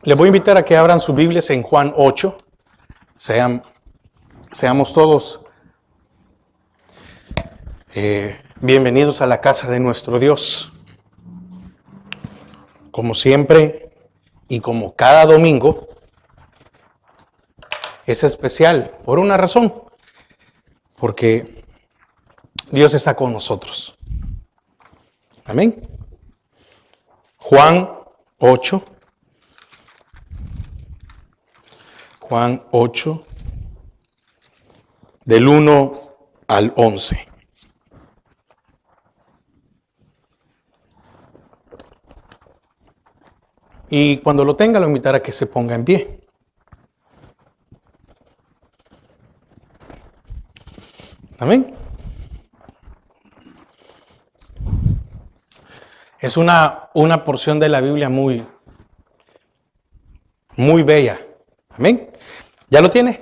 Les voy a invitar a que abran sus Biblias en Juan 8. Seamos todos bienvenidos a la casa de nuestro Dios. Como siempre y como cada domingo, es especial por una razón, porque Dios está con nosotros. Amén. Juan 8. Juan 8, del 1 al 11. Y cuando lo tenga, lo invitaré a que se ponga en pie. Amén. Es una porción de la Biblia muy bella. Amén. ¿Ya lo tiene?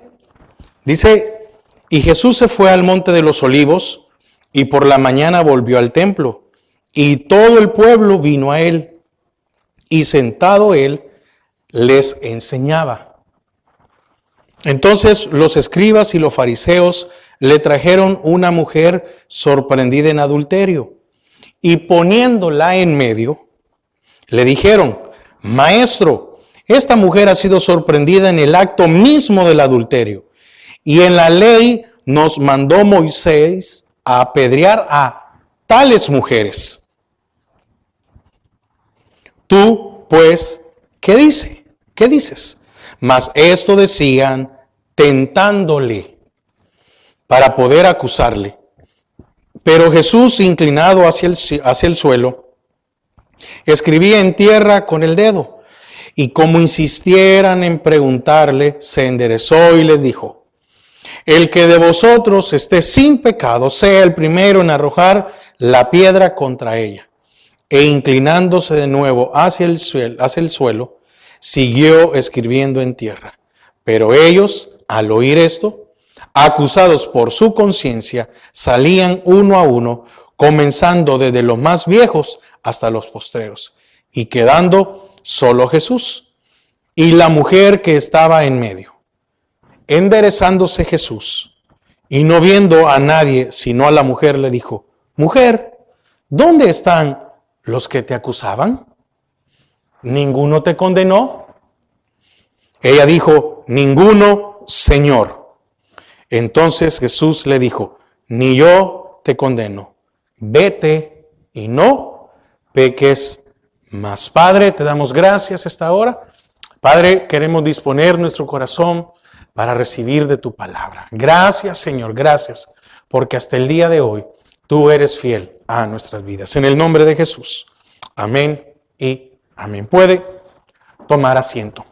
Dice, y Jesús se fue al monte de los olivos y por la mañana volvió al templo y todo el pueblo vino a él y sentado él les enseñaba. Entonces los escribas y los fariseos le trajeron una mujer sorprendida en adulterio y poniéndola en medio le dijeron, Maestro, esta mujer ha sido sorprendida en el acto mismo del adulterio. Y en la ley nos mandó Moisés a apedrear a tales mujeres. Tú, pues, ¿qué dices? Mas esto decían tentándole para poder acusarle. Pero Jesús, inclinado hacia el suelo, escribía en tierra con el dedo. Y como insistieran en preguntarle, se enderezó y les dijo, el que de vosotros esté sin pecado, sea el primero en arrojar la piedra contra ella. E inclinándose de nuevo hacia el suelo, siguió escribiendo en tierra. Pero ellos, al oír esto, acusados por su conciencia, salían uno a uno, comenzando desde los más viejos hasta los postreros, y quedando solo Jesús y la mujer que estaba en medio. Enderezándose Jesús y no viendo a nadie sino a la mujer, le dijo, Mujer, ¿dónde están los que te acusaban? ¿Ninguno te condenó? Ella dijo, Ninguno, Señor. Entonces Jesús le dijo, Ni yo te condeno. Vete y no peques más. Padre, te damos gracias esta hora. Padre, queremos disponer nuestro corazón para recibir de tu palabra. Gracias, Señor, gracias, porque hasta el día de hoy tú eres fiel a nuestras vidas. En el nombre de Jesús. Amén y amén. Puede tomar asiento.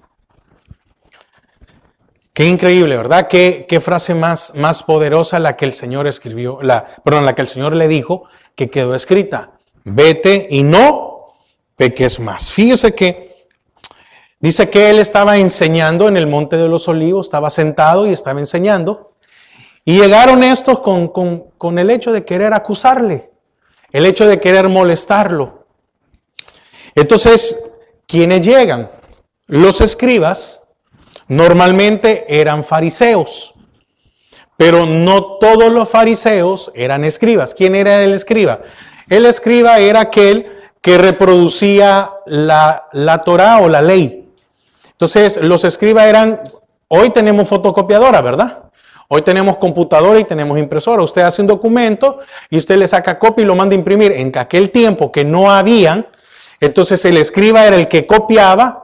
Qué increíble, ¿verdad? Qué frase más poderosa la que el Señor escribió, la que el Señor le dijo que quedó escrita. Vete y no peques más. Fíjese que dice que él estaba enseñando en el monte de los olivos, estaba sentado y estaba enseñando. Y llegaron estos con el hecho de querer acusarle, el hecho de querer molestarlo. Entonces, ¿quiénes llegan? Los escribas normalmente eran fariseos, pero no todos los fariseos eran escribas. ¿Quién era el escriba? El escriba era aquel que reproducía la Torá o la ley. Entonces, los escribas hoy tenemos fotocopiadora, ¿verdad? Hoy tenemos computadora y tenemos impresora. Usted hace un documento y usted le saca copia y lo manda a imprimir. En aquel tiempo que no habían, entonces el escriba era el que copiaba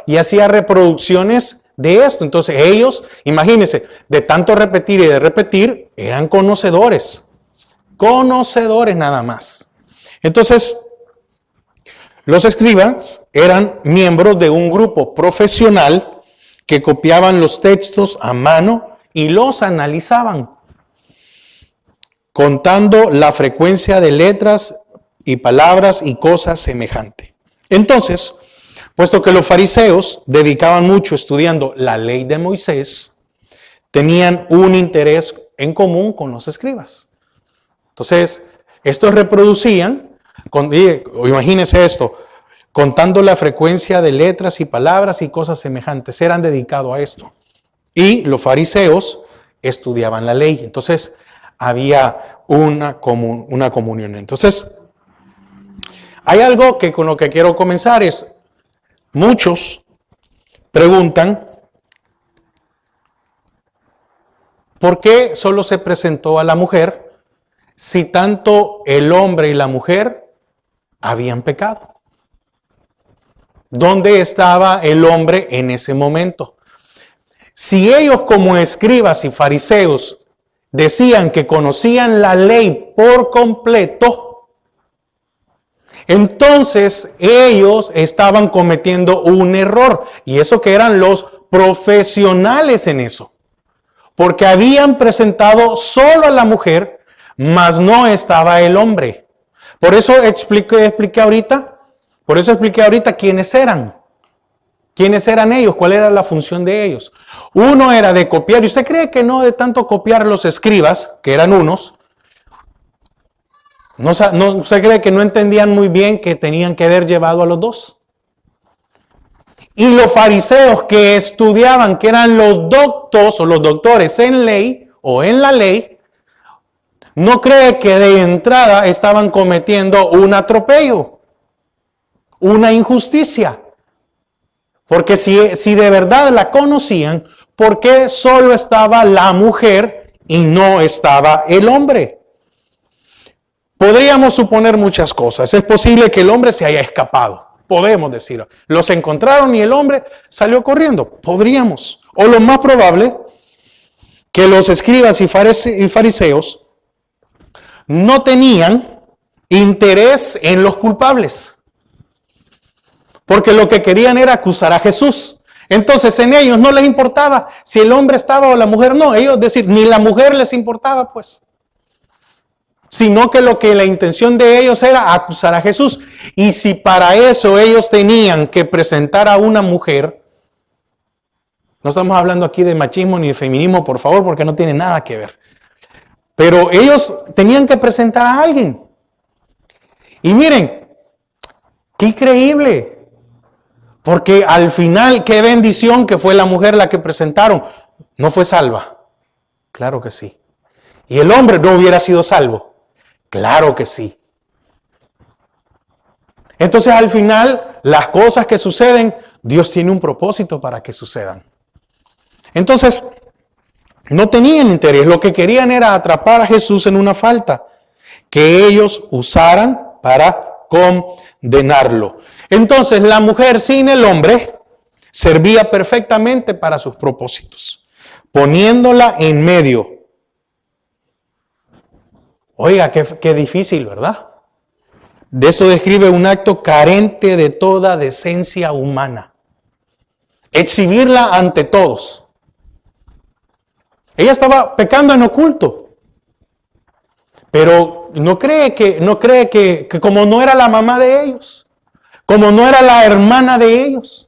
y hacía reproducciones de esto. Entonces ellos, imagínense, de tanto repetir y de repetir, eran conocedores nada más. Entonces, los escribas eran miembros de un grupo profesional que copiaban los textos a mano y los analizaban, contando la frecuencia de letras y palabras y cosas semejantes. Entonces, puesto que los fariseos dedicaban mucho estudiando la ley de Moisés, tenían un interés en común con los escribas. Entonces, estos reproducían, imagínense esto, contando la frecuencia de letras y palabras y cosas semejantes. Eran dedicados a esto. Y los fariseos estudiaban la ley. Entonces, había una comunión. Entonces, hay algo que con lo que quiero comenzar es, muchos preguntan, ¿por qué solo se presentó a la mujer si tanto el hombre y la mujer habían pecado? ¿Dónde estaba el hombre en ese momento? Si ellos como escribas y fariseos decían que conocían la ley por completo, entonces ellos estaban cometiendo un error. Y eso que eran los profesionales en eso. Porque habían presentado solo a la mujer, mas no estaba el hombre. Por eso expliqué ahorita quiénes eran. ¿Quiénes eran ellos? ¿Cuál era la función de ellos? Uno era de copiar. ¿Y usted cree que no de tanto copiar los escribas, que eran unos? ¿Usted cree que no entendían muy bien que tenían que haber llevado a los dos? Y los fariseos que estudiaban, que eran los doctos o los doctores en ley o en la ley, ¿no cree que de entrada estaban cometiendo un atropello, una injusticia? Porque si de verdad la conocían, ¿por qué solo estaba la mujer y no estaba el hombre? Podríamos suponer muchas cosas. Es posible que el hombre se haya escapado. Podemos decirlo. Los encontraron y el hombre salió corriendo. Podríamos. O lo más probable, que los escribas y fariseos no tenían interés en los culpables. Porque lo que querían era acusar a Jesús. Entonces en ellos no les importaba si el hombre estaba o la mujer no. Ellos decir, ni la mujer les importaba pues. Sino que la intención de ellos era acusar a Jesús. Y si para eso ellos tenían que presentar a una mujer, no estamos hablando aquí de machismo ni de feminismo, por favor, porque no tiene nada que ver. Pero ellos tenían que presentar a alguien. Y miren, qué increíble. Porque al final, qué bendición que fue la mujer la que presentaron. No fue salva. Claro que sí. Y el hombre no hubiera sido salvo. Claro que sí. Entonces al final, las cosas que suceden, Dios tiene un propósito para que sucedan. Entonces, no tenían interés. Lo que querían era atrapar a Jesús en una falta que ellos usaran para condenarlo. Entonces la mujer sin el hombre servía perfectamente para sus propósitos, poniéndola en medio. Oiga, qué difícil, ¿verdad? De eso describe un acto carente de toda decencia humana. Exhibirla ante todos. Ella estaba pecando en oculto. Pero no cree que como no era la mamá de ellos, como no era la hermana de ellos,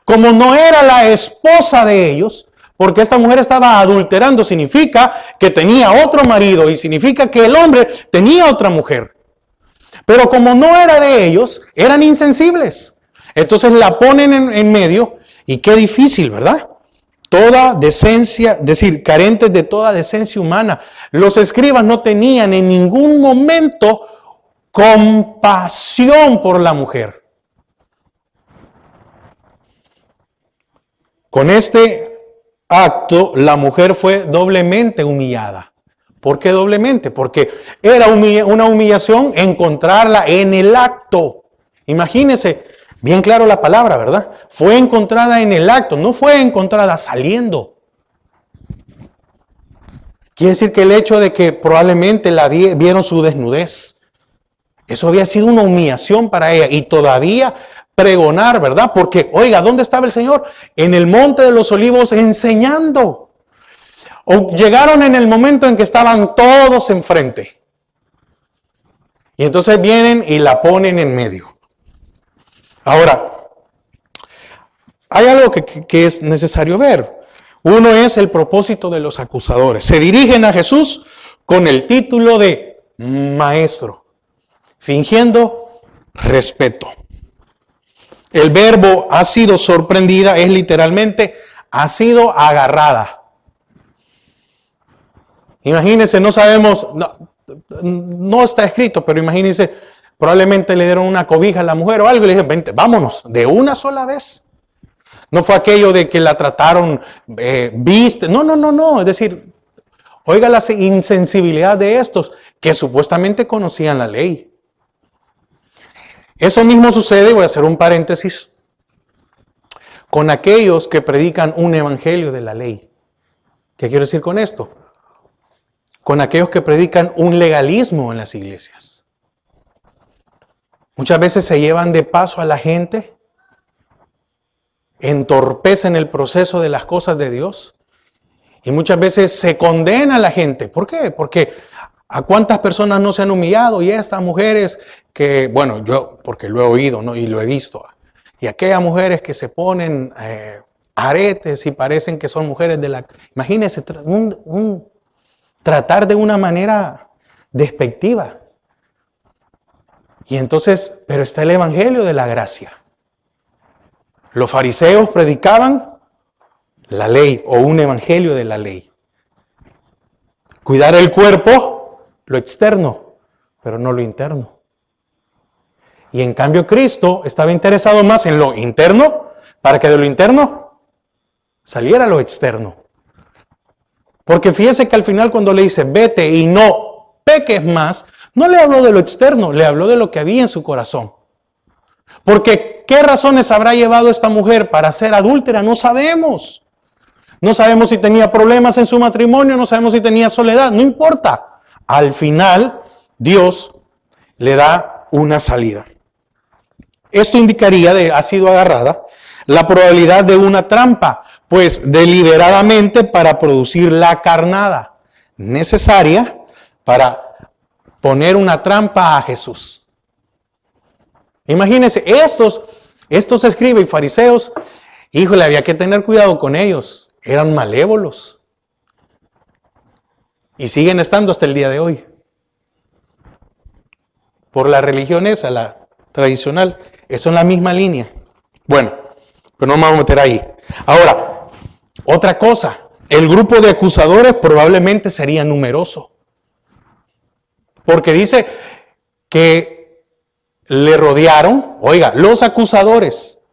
como no era la esposa de ellos, porque esta mujer estaba adulterando, significa que tenía otro marido y significa que el hombre tenía otra mujer. Pero como no era de ellos, eran insensibles. Entonces la ponen en medio y qué difícil, ¿verdad? Toda decencia, decir, carentes de toda decencia humana. Los escribas no tenían en ningún momento compasión por la mujer. Con este acto, la mujer fue doblemente humillada. ¿Por qué doblemente? Porque era una humillación encontrarla en el acto. Imagínense, bien claro la palabra, ¿verdad? Fue encontrada en el acto, no fue encontrada saliendo. Quiere decir que el hecho de que probablemente la vieron su desnudez, eso había sido una humillación para ella y todavía pregonar, ¿verdad? Porque, oiga, ¿dónde estaba el Señor? En el Monte de los Olivos enseñando. O llegaron en el momento en que estaban todos enfrente. Y entonces vienen y la ponen en medio. Ahora, hay algo que es necesario ver. Uno es el propósito de los acusadores. Se dirigen a Jesús con el título de maestro, fingiendo respeto. El verbo ha sido sorprendida es literalmente ha sido agarrada. Imagínense, no sabemos, no está escrito, pero imagínense, probablemente le dieron una cobija a la mujer o algo y le dijeron, vente, vámonos, de una sola vez. No fue aquello de que la trataron, viste, no, es decir, oiga la insensibilidad de estos que supuestamente conocían la ley. Eso mismo sucede, voy a hacer un paréntesis, con aquellos que predican un evangelio de la ley. ¿Qué quiero decir con esto? Con aquellos que predican un legalismo en las iglesias. Muchas veces se llevan de paso a la gente, entorpecen el proceso de las cosas de Dios y muchas veces se condena a la gente. ¿Por qué? Porque ¿a cuántas personas no se han humillado? Y estas mujeres que, bueno, yo porque lo he oído, ¿no? Y lo he visto. Y aquellas mujeres que se ponen aretes y parecen que son mujeres de la... Imagínense, tratar de una manera despectiva. Y entonces, pero está el evangelio de la gracia. Los fariseos predicaban la ley o un evangelio de la ley. Cuidar el cuerpo, lo externo, pero no lo interno. Y en cambio Cristo estaba interesado más en lo interno para que de lo interno saliera lo externo. Porque fíjese que al final cuando le dice vete y no peques más, no le habló de lo externo, le habló de lo que había en su corazón. Porque ¿qué razones habrá llevado esta mujer para ser adúltera? No sabemos. No sabemos si tenía problemas en su matrimonio, no sabemos si tenía soledad, no importa. Al final, Dios le da una salida. Esto indicaría ha sido agarrada la probabilidad de una trampa, pues deliberadamente para producir la carnada necesaria para poner una trampa a Jesús. Imagínense, estos escribas y fariseos, híjole, había que tener cuidado con ellos, eran malévolos. Y siguen estando hasta el día de hoy. Por la religión esa, la tradicional, eso es la misma línea. Bueno, pero no me vamos a meter ahí. Ahora, otra cosa, el grupo de acusadores probablemente sería numeroso. Porque dice que le rodearon, oiga, los acusadores.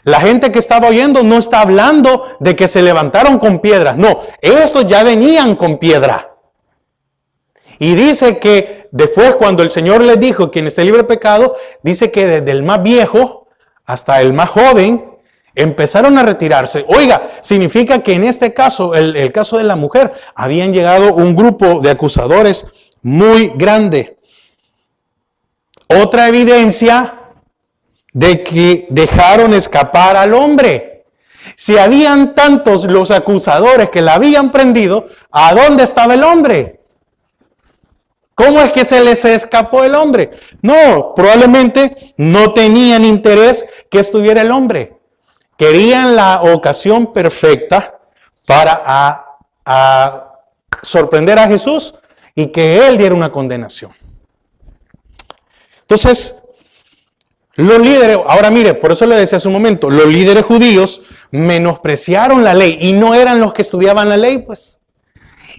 La gente que estaba oyendo no está hablando de que se levantaron con piedras. No, estos ya venían con piedra. Y dice que después cuando el Señor les dijo, quien esté libre de pecado, dice que desde el más viejo hasta el más joven empezaron a retirarse. Oiga, significa que en este caso, el caso de la mujer, habían llegado un grupo de acusadores muy grande. Otra evidencia de que dejaron escapar al hombre. Si habían tantos los acusadores que la habían prendido, ¿a dónde estaba el hombre? ¿Cómo es que se les escapó el hombre? No, probablemente no tenían interés que estuviera el hombre. Querían la ocasión perfecta para sorprender a Jesús y que Él diera una condenación. Entonces, los líderes, ahora mire, por eso le decía hace un momento, los líderes judíos menospreciaron la ley y no eran los que estudiaban la ley, pues.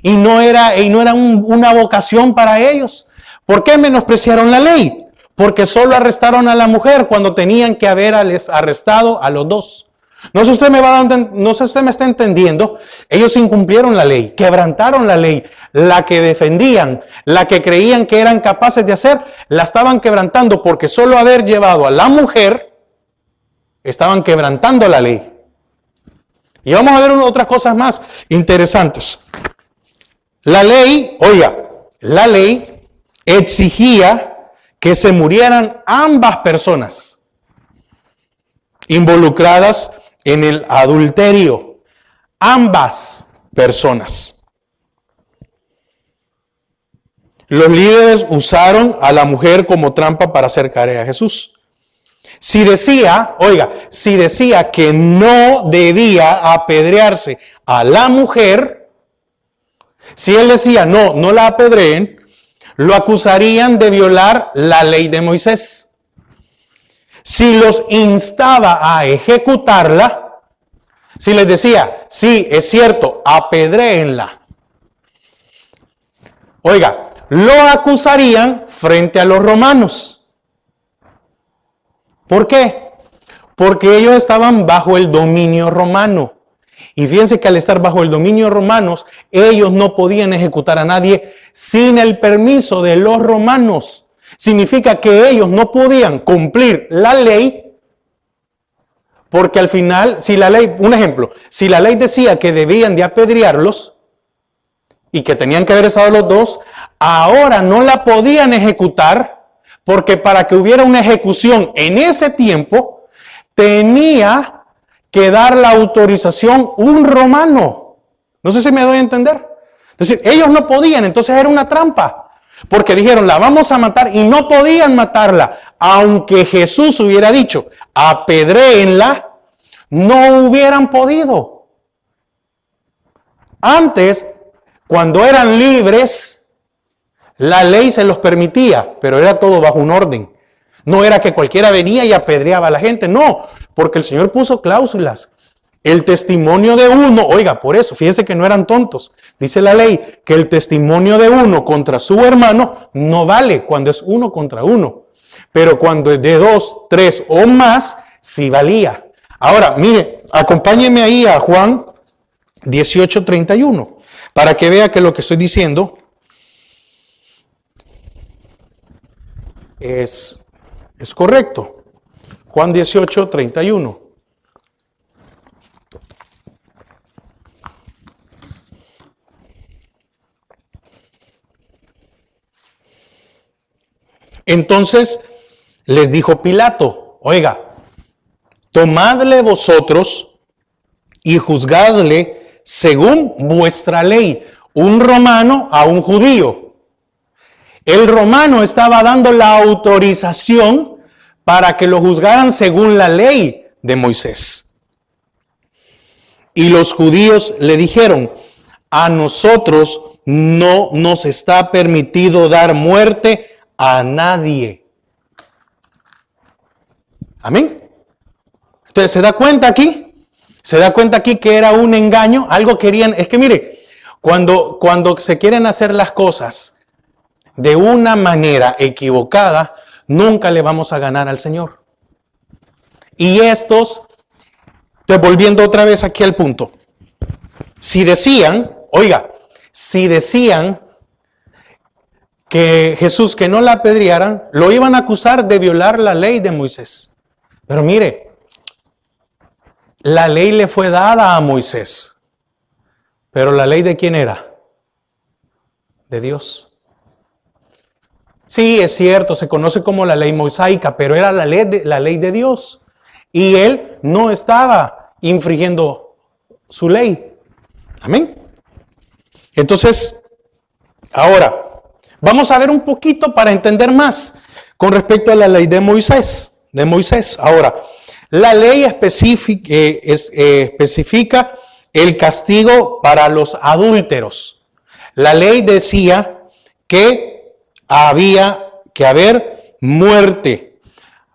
Y no era una vocación para ellos. ¿Por qué menospreciaron la ley? Porque solo arrestaron a la mujer cuando tenían que haberles arrestado a los dos. No sé si usted me está entendiendo. Ellos incumplieron la ley, quebrantaron la ley. La que defendían, la que creían que eran capaces de hacer, la estaban quebrantando porque solo haber llevado a la mujer, estaban quebrantando la ley. Y vamos a ver otras cosas más interesantes. La ley, oiga, la ley exigía que se murieran ambas personas involucradas en el adulterio. Ambas personas. Los líderes usaron a la mujer como trampa para hacer caer a Jesús. Si decía que no debía apedrearse a la mujer, si él decía no la apedreen, lo acusarían de violar la ley de Moisés. si los instaba a ejecutarla, si les decía, sí, es cierto, apedréenla, oiga, lo acusarían frente a los romanos. ¿Por qué? Porque ellos estaban bajo el dominio romano. Y fíjense que al estar bajo el dominio romano, ellos no podían ejecutar a nadie sin el permiso de los romanos. Significa que ellos no podían cumplir la ley, porque al final, si la ley, un ejemplo, si la ley decía que debían de apedrearlos y que tenían que haber estado los dos, ahora no la podían ejecutar, porque para que hubiera una ejecución en ese tiempo, tenía que dar la autorización un romano. No sé si me doy a entender. Es decir, ellos no podían, entonces era una trampa. Porque dijeron, la vamos a matar y no podían matarla. Aunque Jesús hubiera dicho, apedréenla, no hubieran podido. Antes, cuando eran libres, la ley se los permitía, pero era todo bajo un orden. No era que cualquiera venía y apedreaba a la gente, no, porque el Señor puso cláusulas. El testimonio de uno, oiga, por eso, fíjense que no eran tontos. Dice la ley que el testimonio de uno contra su hermano no vale cuando es uno contra uno. Pero cuando es de 2, 3 o más, sí valía. Ahora, mire, acompáñeme ahí a Juan 18:31, para que vea que lo que estoy diciendo es correcto. Juan 18:31. Entonces les dijo Pilato, oiga, tomadle vosotros y juzgadle según vuestra ley, un romano a un judío. El romano estaba dando la autorización para que lo juzgaran según la ley de Moisés. Y los judíos le dijeron, a nosotros no nos está permitido dar muerte a nadie. Amén. Entonces, ¿se da cuenta aquí? ¿Se da cuenta aquí que era un engaño? Algo querían, es que mire, cuando se quieren hacer las cosas de una manera equivocada, nunca le vamos a ganar al Señor. Y estos, volviendo otra vez aquí al punto, si decían, oiga, si decían que Jesús, que no la apedrearan, lo iban a acusar de violar la ley de Moisés. Pero mire, la ley le fue dada a Moisés. Pero la ley ¿de quién era? De Dios. Sí, es cierto, se conoce como la ley mosaica, pero era la ley de Dios. Y él no estaba infringiendo su ley. Amén. Entonces, ahora, vamos a ver un poquito para entender más con respecto a la ley de Moisés. Ahora, la ley especifica el castigo para los adúlteros. La ley decía que había que haber muerte.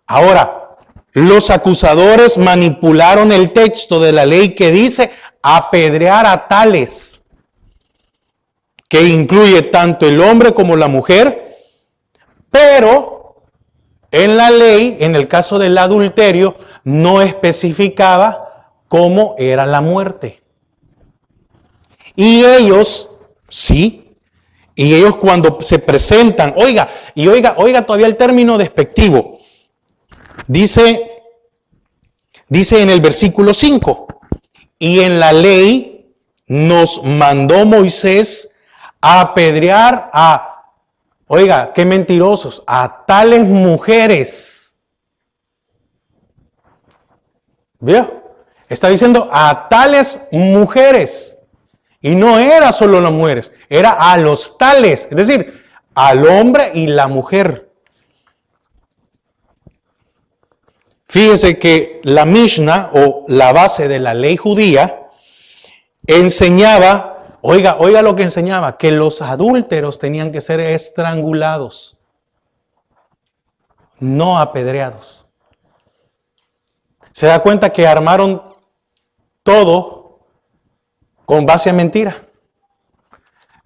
Ahora, los acusadores manipularon el texto de la ley que dice apedrear a tales, que incluye tanto el hombre como la mujer, pero en la ley, en el caso del adulterio, no especificaba cómo era la muerte. Y ellos, sí, y ellos cuando se presentan, oiga todavía el término despectivo, dice en el versículo 5, y en la ley nos mandó Moisés a apedrear a, oiga, qué mentirosos, a tales mujeres. ¿Vio? Está diciendo a tales mujeres. Y no era solo las mujeres, era a los tales, es decir, al hombre y la mujer. Fíjese que la Mishnah, o la base de la ley judía, enseñaba, oiga lo que enseñaba, que los adúlteros tenían que ser estrangulados, no apedreados. se da cuenta que armaron todo con base a mentira.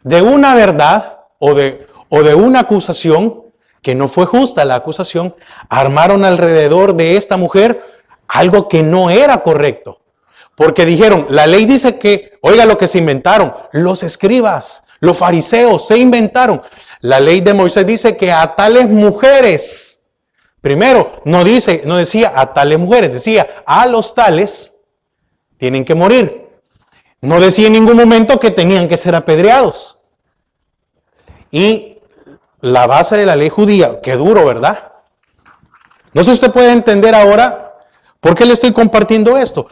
De una verdad o de una acusación que no fue justa la acusación, armaron alrededor de esta mujer algo que no era correcto. Porque dijeron, la ley dice que, oiga lo que se inventaron, los escribas, los fariseos se inventaron. La ley de Moisés dice que a tales mujeres, primero, no decía a tales mujeres, decía a los tales tienen que morir. No decía en ningún momento que tenían que ser apedreados. Y la base de la ley judía, qué duro, ¿verdad? No sé si usted puede entender ahora por qué le estoy compartiendo esto.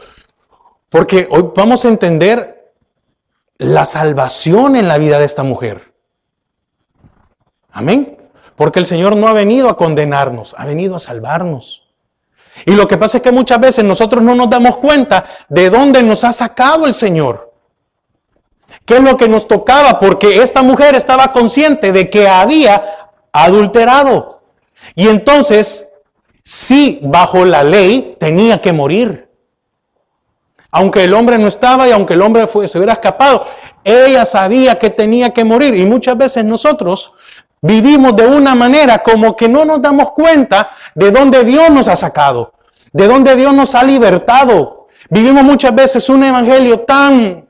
Porque hoy vamos a entender la salvación en la vida de esta mujer. Amén. Porque el Señor no ha venido a condenarnos, ha venido a salvarnos. Y lo que pasa es que muchas veces nosotros no nos damos cuenta de dónde nos ha sacado el Señor. ¿Qué es lo que nos tocaba? Porque esta mujer estaba consciente de que había adulterado. Y entonces, sí, bajo la ley tenía que morir. Aunque el hombre no estaba y aunque el hombre se hubiera escapado, ella sabía que tenía que morir. Y muchas veces nosotros vivimos de una manera como que no nos damos cuenta de dónde Dios nos ha sacado, de dónde Dios nos ha libertado. Vivimos muchas veces un evangelio tan,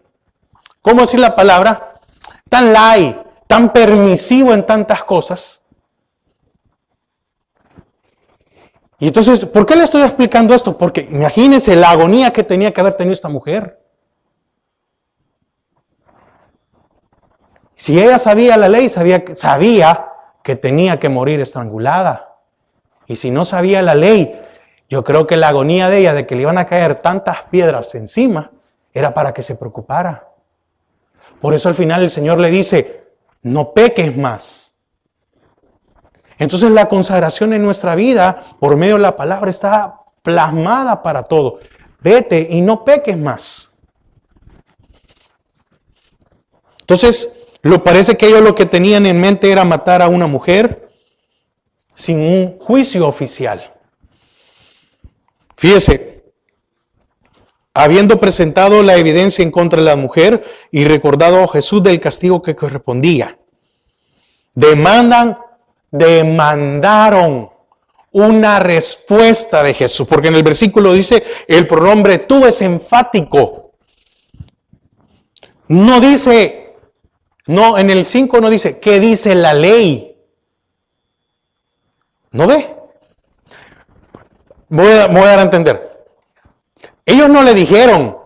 ¿cómo decir la palabra? Tan light, tan permisivo en tantas cosas. Y entonces, ¿por qué le estoy explicando esto? Porque imagínense la agonía que tenía que haber tenido esta mujer. Si ella sabía la ley, sabía que tenía que morir estrangulada. Y si no sabía la ley, yo creo que la agonía de ella, de que le iban a caer tantas piedras encima, era para que se preocupara. Por eso al final el Señor le dice, no peques más. Entonces la consagración en nuestra vida, por medio de la palabra, está plasmada para todo. Vete y no peques más. Entonces, parece que ellos lo que tenían en mente era matar a una mujer sin un juicio oficial. Fíjese, habiendo presentado la evidencia en contra de la mujer y recordado a Jesús del castigo que correspondía, demandaron una respuesta de Jesús, porque en el versículo dice, el pronombre tú es enfático. No dice, no, en el 5 no dice, ¿qué dice la ley? ¿No ve? Voy a dar a entender. Ellos no le dijeron,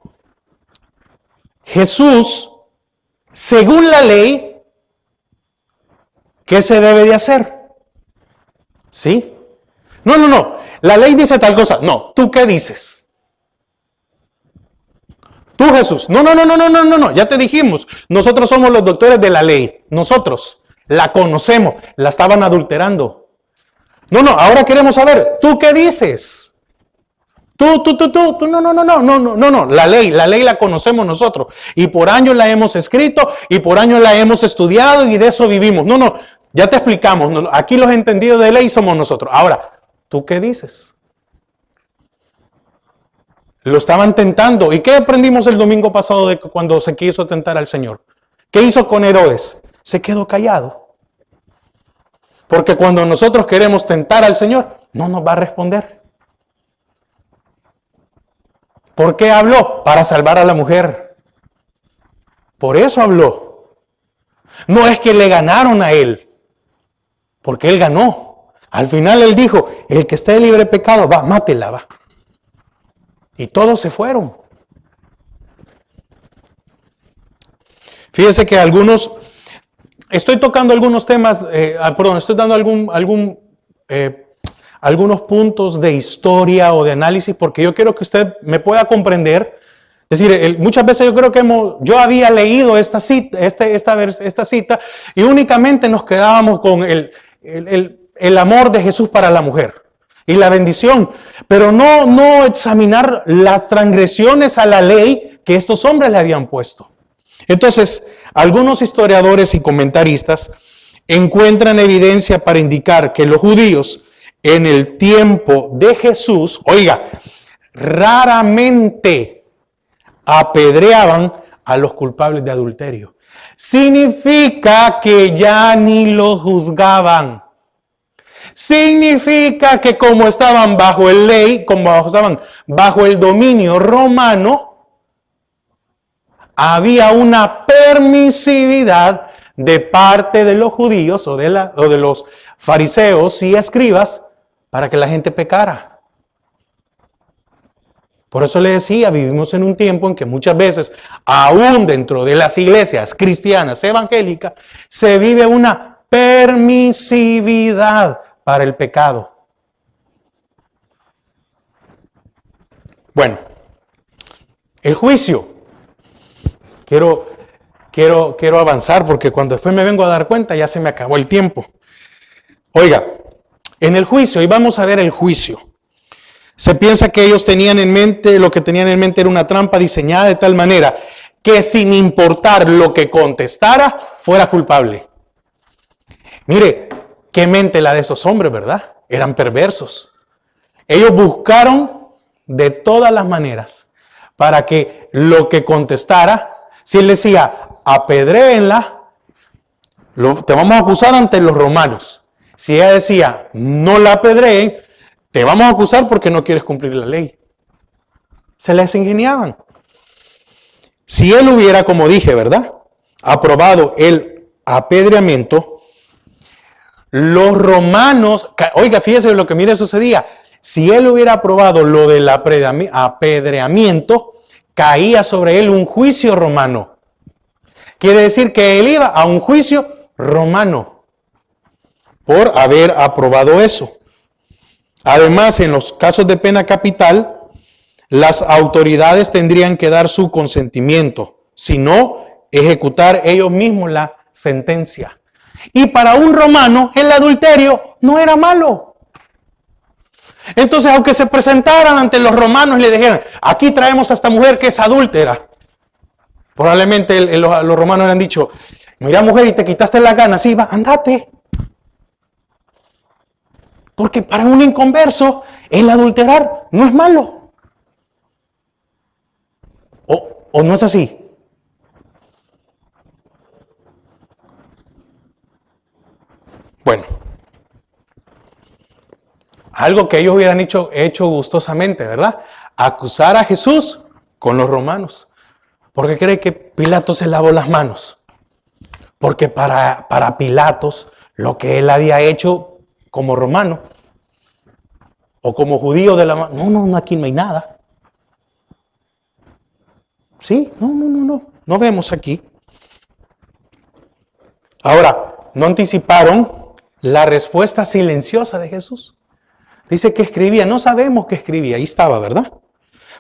Jesús, según la ley, ¿qué se debe de hacer? ¿Sí? No. La ley dice tal cosa. No, ¿tú qué dices? Tú, Jesús. No. Ya te dijimos. Nosotros somos los doctores de la ley. Nosotros la conocemos. La estaban adulterando. No. Ahora queremos saber, ¿tú qué dices? Tú. No. La ley la conocemos nosotros. Y por años la hemos escrito y por años la hemos estudiado y de eso vivimos. No. Ya te explicamos, aquí los entendidos de ley somos nosotros. Ahora, ¿tú qué dices? Lo estaban tentando. ¿Y qué aprendimos el domingo pasado de cuando se quiso tentar al Señor? ¿Qué hizo con Herodes? Se quedó callado. Porque cuando nosotros queremos tentar al Señor, no nos va a responder. ¿Por qué habló? Para salvar a la mujer. Por eso habló. No es que le ganaron a él. Porque él ganó. Al final él dijo, el que esté libre de pecado, va, mátela, va. Y todos se fueron. Fíjese que estoy tocando algunos temas, estoy dando algunos puntos de historia o de análisis, porque yo quiero que usted me pueda comprender. Es decir, muchas veces yo creo que yo había leído esta cita y únicamente nos quedábamos con el amor de Jesús para la mujer y la bendición, pero no examinar las transgresiones a la ley que estos hombres le habían puesto. Entonces, algunos historiadores y comentaristas encuentran evidencia para indicar que los judíos en el tiempo de Jesús, oiga, raramente apedreaban a los culpables de adulterio. Significa que ya ni los juzgaban. Significa que como estaban bajo el ley, como estaban bajo el dominio romano, había una permisividad de parte de los judíos o de los fariseos y escribas para que la gente pecara. Por eso le decía, vivimos en un tiempo en que muchas veces, aún dentro de las iglesias cristianas evangélicas, se vive una permisividad para el pecado. Bueno, el juicio. Quiero avanzar porque cuando después me vengo a dar cuenta ya se me acabó el tiempo. Oiga, en el juicio, y vamos a ver el juicio. Se piensa que ellos tenían en mente, lo que tenían en mente era una trampa diseñada de tal manera que sin importar lo que contestara, fuera culpable. Mire, qué mente la de esos hombres, ¿verdad? Eran perversos. Ellos buscaron de todas las maneras para que lo que contestara, si él decía, apedréenla, te vamos a acusar ante los romanos. Si ella decía, no la apedreen, te vamos a acusar porque no quieres cumplir la ley. Se les ingeniaban. Si él hubiera, como dije, ¿verdad?, aprobado el apedreamiento, los romanos, oiga, fíjese lo que mire sucedía. Si él hubiera aprobado lo del apedreamiento, caía sobre él un juicio romano. Quiere decir que él iba a un juicio romano por haber aprobado eso. Además, en los casos de pena capital, las autoridades tendrían que dar su consentimiento, si no, ejecutar ellos mismos la sentencia. Y para un romano, el adulterio no era malo. Entonces, aunque se presentaran ante los romanos y le dijeran, aquí traemos a esta mujer que es adúltera, probablemente los romanos le han dicho, mira mujer, y te quitaste las ganas, sí, va, andate. Porque para un inconverso, el adulterar no es malo. ¿O no es así? Bueno, algo que ellos hubieran hecho gustosamente, ¿verdad? Acusar a Jesús con los romanos. ¿Por qué cree que Pilato se lavó las manos? Porque para Pilatos, lo que él había hecho como romano o como judío de la mano, no, aquí no hay nada. Sí, no vemos aquí. Ahora, no anticiparon la respuesta silenciosa de Jesús. Dice que escribía, no sabemos qué escribía, ahí estaba, ¿verdad?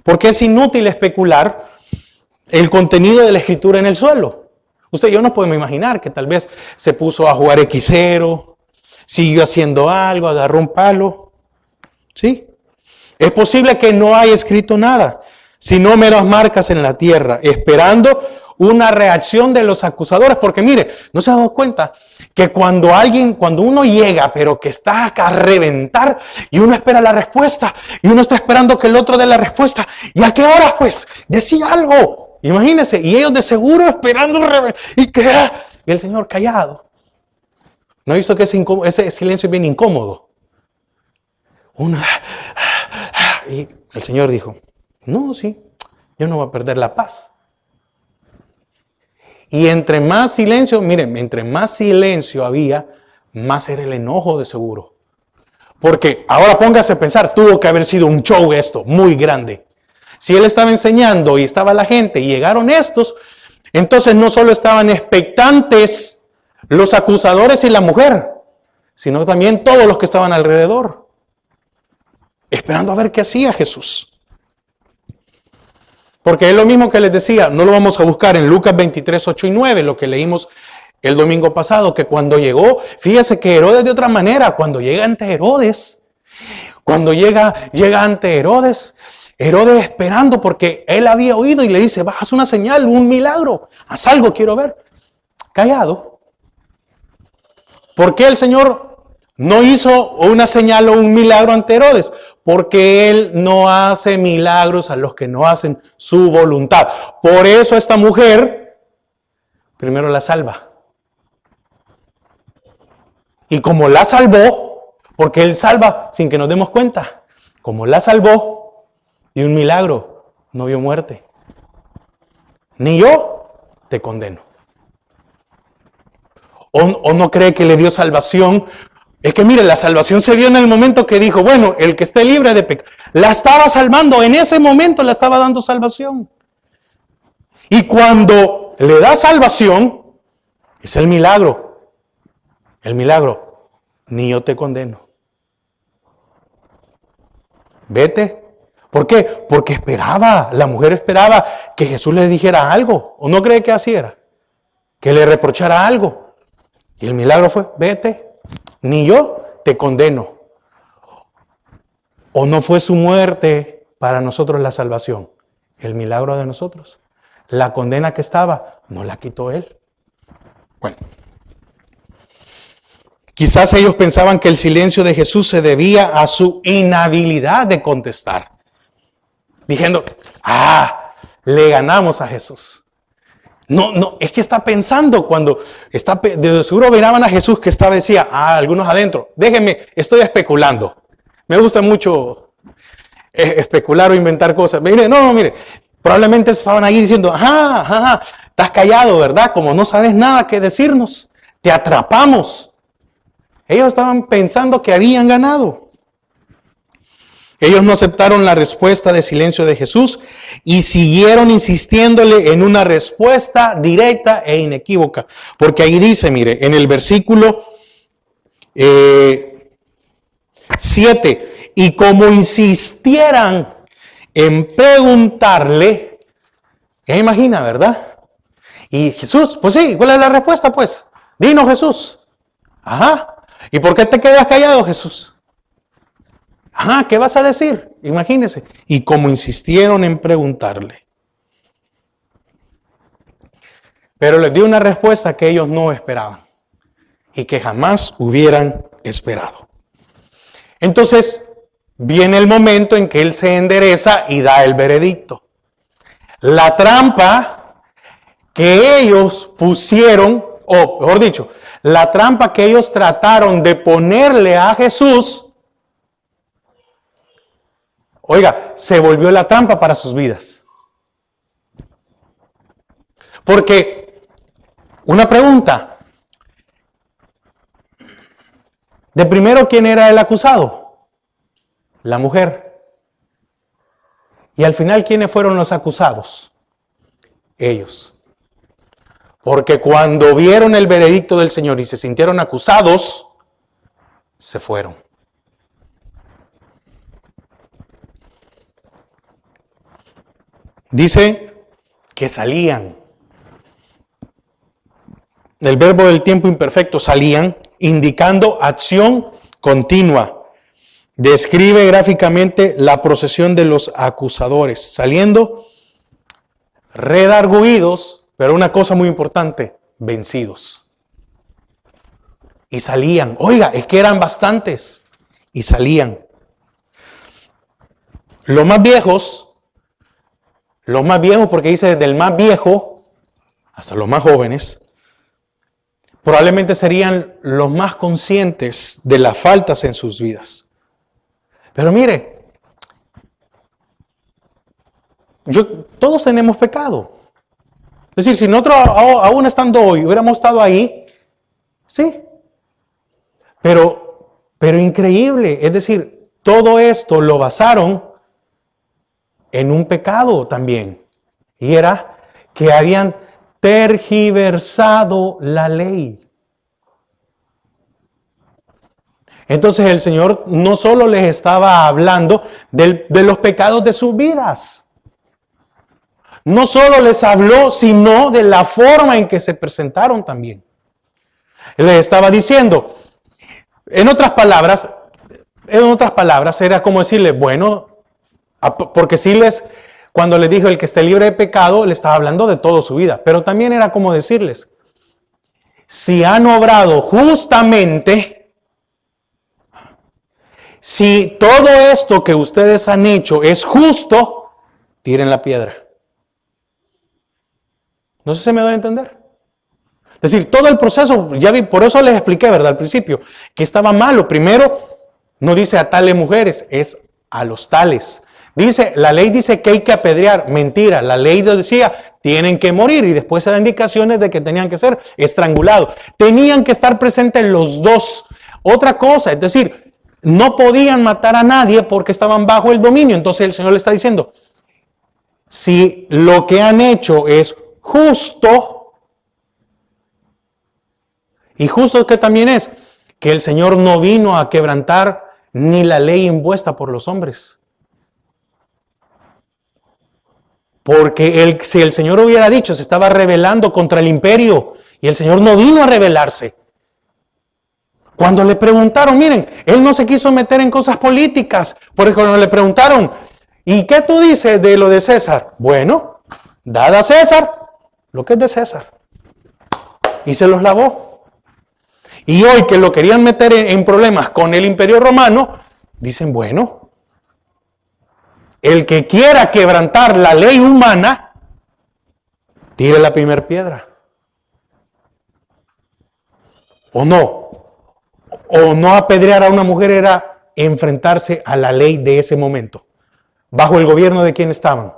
Porque es inútil especular el contenido de la escritura en el suelo. Usted y yo nos podemos imaginar que tal vez se puso a jugar hechicero, siguió haciendo algo, agarró un palo. ¿Sí? Es posible que no haya escrito nada, sino meras marcas en la tierra, esperando una reacción de los acusadores. Porque mire, ¿no se ha dado cuenta que cuando uno llega, pero que está acá a reventar, y uno espera la respuesta, y uno está esperando que el otro dé la respuesta, ¿y a qué hora pues? Decía algo. Imagínense, y ellos de seguro esperando, y el Señor callado. ¿No ha visto que ese silencio es bien incómodo? Y el Señor dijo, no, sí, yo no voy a perder la paz. Y entre más silencio, miren, entre más silencio había, más era el enojo de seguro. Porque ahora póngase a pensar, tuvo que haber sido un show esto, muy grande. Si él estaba enseñando y estaba la gente y llegaron estos, entonces no solo estaban expectantes los acusadores y la mujer, sino también todos los que estaban alrededor, esperando a ver qué hacía Jesús. Porque es lo mismo que les decía, no lo vamos a buscar en Lucas 23, 8 y 9, lo que leímos el domingo pasado, que cuando llegó, fíjese que Herodes de otra manera, cuando llega ante Herodes, Herodes esperando porque él había oído y le dice, haz una señal, un milagro, haz algo, quiero ver. Callado. ¿Por qué el Señor No hizo una señal o un milagro ante Herodes, porque él no hace milagros a los que no hacen su voluntad. Por eso esta mujer primero la salva. Y como la salvó, porque él salva sin que nos demos cuenta, como la salvó, y un milagro, no vio muerte. Ni yo te condeno. ¿O no cree que le dio salvación? Es que mire, la salvación se dio en el momento que dijo, bueno, el que esté libre de pecado. La estaba salvando, en ese momento le estaba dando salvación. Y cuando le da salvación, es el milagro. El milagro, ni yo te condeno. Vete. ¿Por qué? Porque esperaba, la mujer esperaba que Jesús le dijera algo. ¿O no cree que así era? Que le reprochara algo. Y el milagro fue, vete, ni yo te condeno. ¿O no fue su muerte para nosotros la salvación? El milagro de nosotros. La condena que estaba, no la quitó él. Bueno. Quizás ellos pensaban que el silencio de Jesús se debía a su inhabilidad de contestar. Diciendo, le ganamos a Jesús. No, es que está pensando cuando está, de seguro miraban a Jesús que decía, algunos adentro, déjenme, estoy especulando. Me gusta mucho especular o inventar cosas. Mire, mire, probablemente estaban ahí diciendo, estás callado, ¿verdad? Como no sabes nada que decirnos, te atrapamos. Ellos estaban pensando que habían ganado. Ellos no aceptaron la respuesta de silencio de Jesús y siguieron insistiéndole en una respuesta directa e inequívoca. Porque ahí dice, mire, en el versículo 7, y como insistieran en preguntarle, ya imagina, ¿verdad? Y Jesús, pues sí, ¿cuál es la respuesta? Pues, dinos Jesús. ¿Y por qué te quedas callado, Jesús? ¿Qué vas a decir? Imagínense. Y como insistieron en preguntarle. Pero les dio una respuesta que ellos no esperaban. Y que jamás hubieran esperado. Entonces, viene el momento en que él se endereza y da el veredicto. La trampa que ellos pusieron, o mejor dicho, la trampa que ellos trataron de ponerle a Jesús, oiga, se volvió la trampa para sus vidas. Porque, una pregunta. De primero, ¿quién era el acusado? La mujer. Y al final, ¿quiénes fueron los acusados? Ellos. Porque cuando vieron el veredicto del Señor y se sintieron acusados, se fueron. Dice que salían. El verbo del tiempo imperfecto, salían, indicando acción continua. Describe gráficamente la procesión de los acusadores, saliendo redarguidos, pero una cosa muy importante, vencidos. Y salían, oiga, es que eran bastantes, y salían. Los más viejos porque dice desde el más viejo hasta los más jóvenes, probablemente serían los más conscientes de las faltas en sus vidas. Pero mire, todos tenemos pecado. Es decir, si nosotros aún estando hoy hubiéramos estado ahí, sí. Pero increíble, es decir, todo esto lo basaron en un pecado también. Y era que habían tergiversado la ley. Entonces el Señor no solo les estaba hablando de los pecados de sus vidas. No solo les habló, sino de la forma en que se presentaron también. Él les estaba diciendo, en otras palabras, era como decirle, bueno, porque cuando les dijo el que esté libre de pecado, le estaba hablando de toda su vida. Pero también era como decirles, si han obrado justamente, si todo esto que ustedes han hecho es justo, tiren la piedra. No sé si me doy a entender. Es decir, todo el proceso, ya vi, por eso les expliqué, ¿verdad? Al principio, que estaba malo. Primero, no dice a tales mujeres, es a los tales. Dice, la ley dice que hay que apedrear. Mentira, la ley decía, tienen que morir. Y después se da indicaciones de que tenían que ser estrangulados. Tenían que estar presentes los dos. Otra cosa, es decir, no podían matar a nadie porque estaban bajo el dominio. Entonces el Señor le está diciendo, si lo que han hecho es justo, y justo que también es que el Señor no vino a quebrantar ni la ley impuesta por los hombres. Porque si el Señor hubiera dicho, se estaba rebelando contra el imperio y el Señor no vino a rebelarse. Cuando le preguntaron, miren, Él no se quiso meter en cosas políticas. Por ejemplo, cuando le preguntaron, ¿y qué tú dices de lo de César? Bueno, dad a César lo que es de César. Y se los lavó. Y hoy que lo querían meter en problemas con el Imperio Romano, dicen, bueno, el que quiera quebrantar la ley humana, tire la primera piedra. ¿O no? O no apedrear a una mujer era enfrentarse a la ley de ese momento. ¿Bajo el gobierno de quién estaban?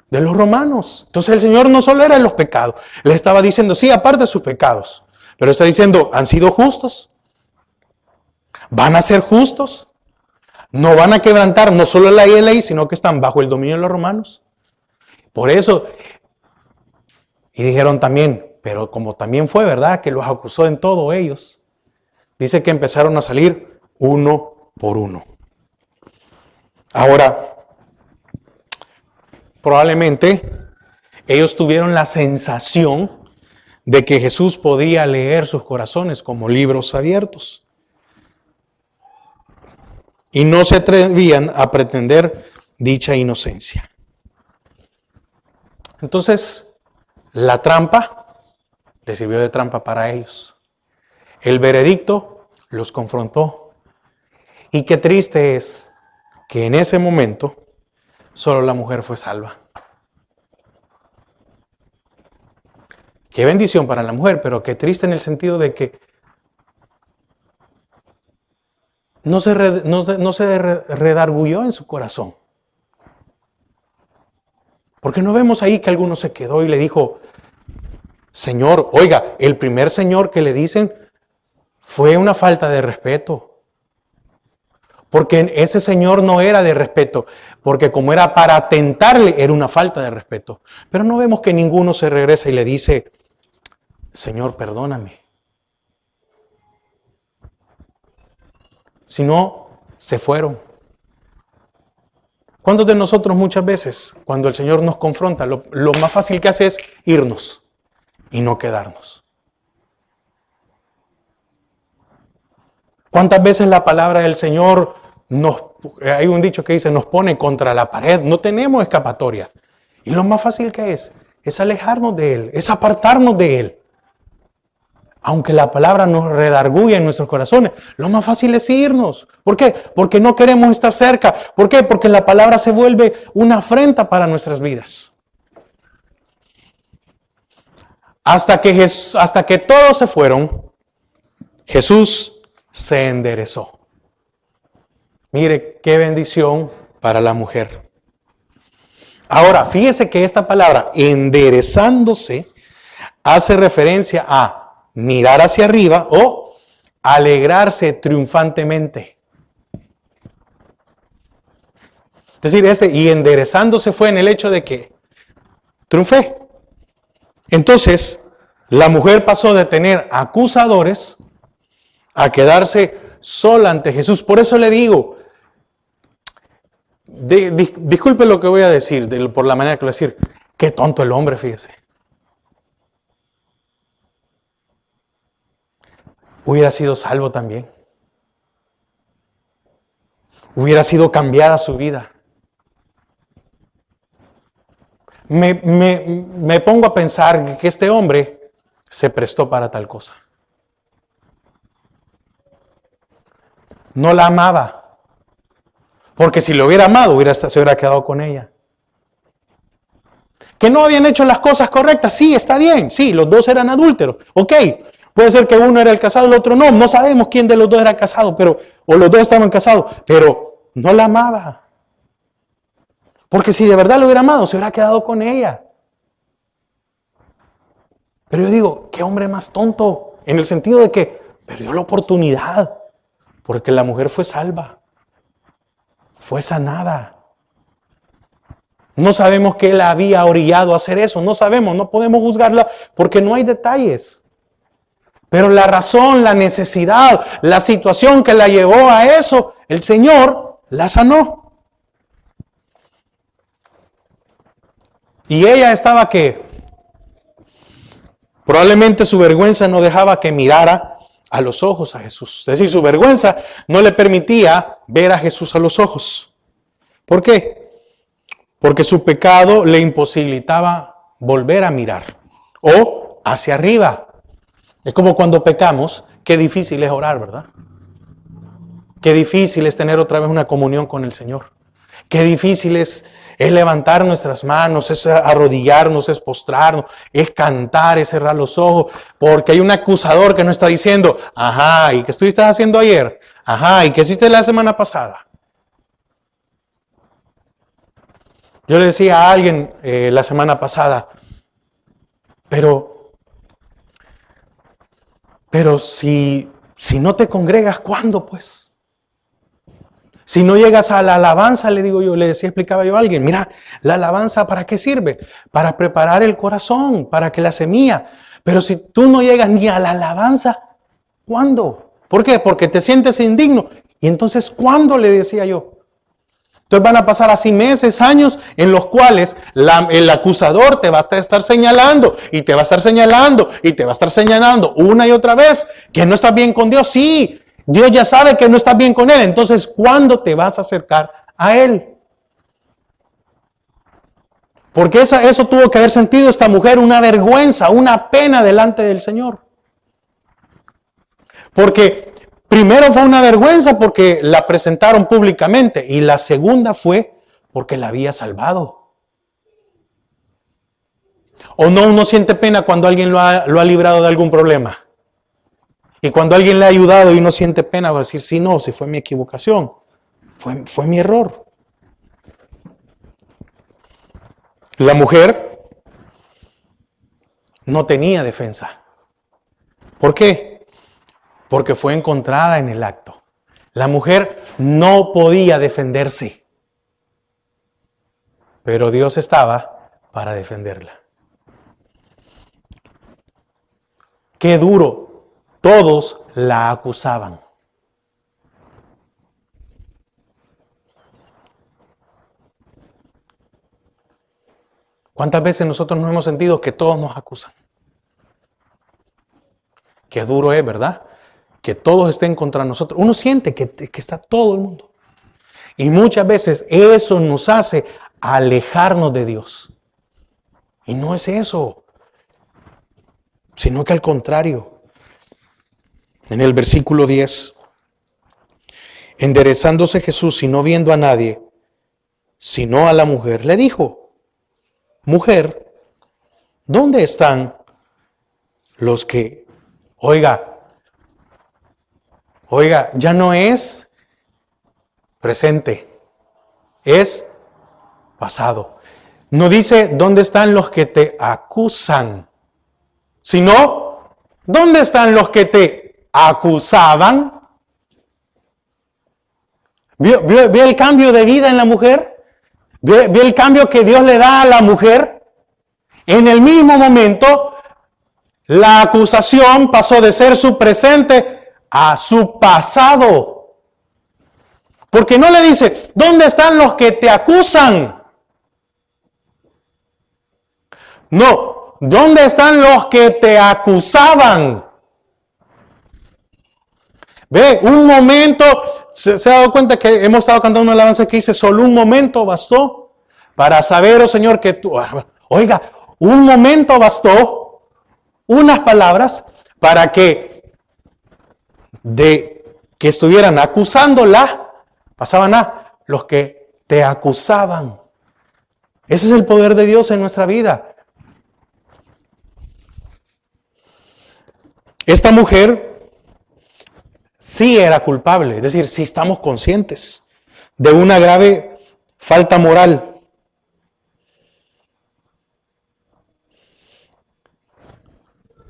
De los romanos. Entonces el Señor no solo era en los pecados, les estaba diciendo, sí, aparte de sus pecados. Pero está diciendo, ¿han sido justos? ¿Van a ser justos? ¿No van a quebrantar no solo la ley, sino que están bajo el dominio de los romanos? Por eso, y dijeron también, pero como también fue verdad que los acusó en todo ellos, dice que empezaron a salir uno por uno. Ahora, probablemente ellos tuvieron la sensación de que Jesús podía leer sus corazones como libros abiertos. Y no se atrevían a pretender dicha inocencia. Entonces, la trampa les sirvió de trampa para ellos. El veredicto los confrontó. Y qué triste es que en ese momento solo la mujer fue salva. Qué bendición para la mujer, pero qué triste en el sentido de que no se redarguyó en su corazón. Porque no vemos ahí que alguno se quedó y le dijo, Señor, oiga, el primer Señor que le dicen fue una falta de respeto. Porque ese Señor no era de respeto, porque como era para tentarle, era una falta de respeto. Pero no vemos que ninguno se regresa y le dice, Señor, perdóname. Si no, se fueron. ¿Cuántos de nosotros muchas veces, cuando el Señor nos confronta, lo más fácil que hace es irnos y no quedarnos? ¿Cuántas veces la palabra del Señor hay un dicho que dice, nos pone contra la pared? No tenemos escapatoria. Y lo más fácil que es alejarnos de Él, es apartarnos de Él. Aunque la palabra nos redarguya en nuestros corazones, lo más fácil es irnos. ¿Por qué? Porque no queremos estar cerca. ¿Por qué? Porque la palabra se vuelve una afrenta para nuestras vidas. Hasta que todos se fueron, Jesús se enderezó. Mire qué bendición para la mujer. Ahora, fíjese que esta palabra, enderezándose, hace referencia a mirar hacia arriba o alegrarse triunfantemente. Es decir, y enderezándose fue en el hecho de que triunfé. Entonces, la mujer pasó de tener acusadores a quedarse sola ante Jesús. Por eso le digo, disculpe lo que voy a decir, por la manera que lo voy a decir, qué tonto el hombre, fíjese. Hubiera sido salvo también. Hubiera sido cambiada su vida. Me pongo a pensar que este hombre se prestó para tal cosa. No la amaba. Porque si lo hubiera amado, se hubiera quedado con ella. Que no habían hecho las cosas correctas. Sí, está bien. Sí, los dos eran adúlteros. Ok. Puede ser que uno era el casado y el otro no. No sabemos quién de los dos era casado, o los dos estaban casados. Pero no la amaba. Porque si de verdad lo hubiera amado, se hubiera quedado con ella. Pero yo digo, qué hombre más tonto. En el sentido de que perdió la oportunidad. Porque la mujer fue salva. Fue sanada. No sabemos qué la había orillado a hacer eso. No sabemos, no podemos juzgarla porque no hay detalles. Pero la razón, la necesidad, la situación que la llevó a eso, el Señor la sanó. Y ella estaba que probablemente su vergüenza no dejaba que mirara a los ojos a Jesús. Es decir, su vergüenza no le permitía ver a Jesús a los ojos. ¿Por qué? Porque su pecado le imposibilitaba volver a mirar o hacia arriba. Es como cuando pecamos, qué difícil es orar, ¿verdad? Qué difícil es tener otra vez una comunión con el Señor. Qué difícil es levantar nuestras manos, es arrodillarnos, es postrarnos, es cantar, es cerrar los ojos, porque hay un acusador que no está diciendo, ajá, ¿y qué estuviste haciendo ayer? Ajá, ¿y qué hiciste la semana pasada? Yo le decía a alguien la semana pasada, pero si no te congregas, ¿cuándo pues? Si no llegas a la alabanza, explicaba yo a alguien, mira, la alabanza ¿para qué sirve? Para preparar el corazón, para que la semilla. Pero si tú no llegas ni a la alabanza, ¿cuándo? ¿Por qué? Porque te sientes indigno. Y entonces, ¿cuándo? Le decía yo. Entonces van a pasar así meses, años, en los cuales el acusador te va a estar señalando, y te va a estar señalando, y te va a estar señalando una y otra vez que no estás bien con Dios. Sí, Dios ya sabe que no estás bien con Él. Entonces, ¿cuándo te vas a acercar a Él? Porque eso tuvo que haber sentido esta mujer una vergüenza, una pena delante del Señor. Porque primero fue una vergüenza porque la presentaron públicamente, y la segunda fue porque la había salvado. ¿O no uno siente pena cuando alguien lo ha librado de algún problema? Y cuando alguien le ha ayudado y uno siente pena, va a decir, sí, no, si fue mi equivocación, fue mi error. La mujer no tenía defensa. ¿Por qué? Porque fue encontrada en el acto. La mujer no podía defenderse, pero Dios estaba para defenderla. Qué duro. Todos la acusaban. ¿Cuántas veces nosotros nos hemos sentido que todos nos acusan? Qué duro es, ¿verdad? Que todos estén contra nosotros. Uno siente que está todo el mundo. Y muchas veces eso nos hace alejarnos de Dios. Y no es eso, sino que al contrario. En el versículo 10, enderezándose Jesús y no viendo a nadie, sino a la mujer, le dijo, mujer, ¿dónde están los que, oiga, ya no es presente, es pasado. No dice, ¿dónde están los que te acusan? Sino, ¿dónde están los que te acusaban? ¿Vio el cambio de vida en la mujer? ¿Vio el cambio que Dios le da a la mujer? En el mismo momento, la acusación pasó de ser su presente a su pasado. Porque no le dice, ¿dónde están los que te acusan? No, ¿dónde están los que te acusaban? Ve, un momento, ¿se ha dado cuenta que hemos estado cantando una alabanza que dice, solo un momento bastó para saber, oh Señor, que tú... Oiga, un momento bastó, unas palabras, para que de que estuvieran acusándola, pasaban a los que te acusaban. Ese es el poder de Dios en nuestra vida. Esta mujer sí era culpable, es decir, sí estamos conscientes de una grave falta moral.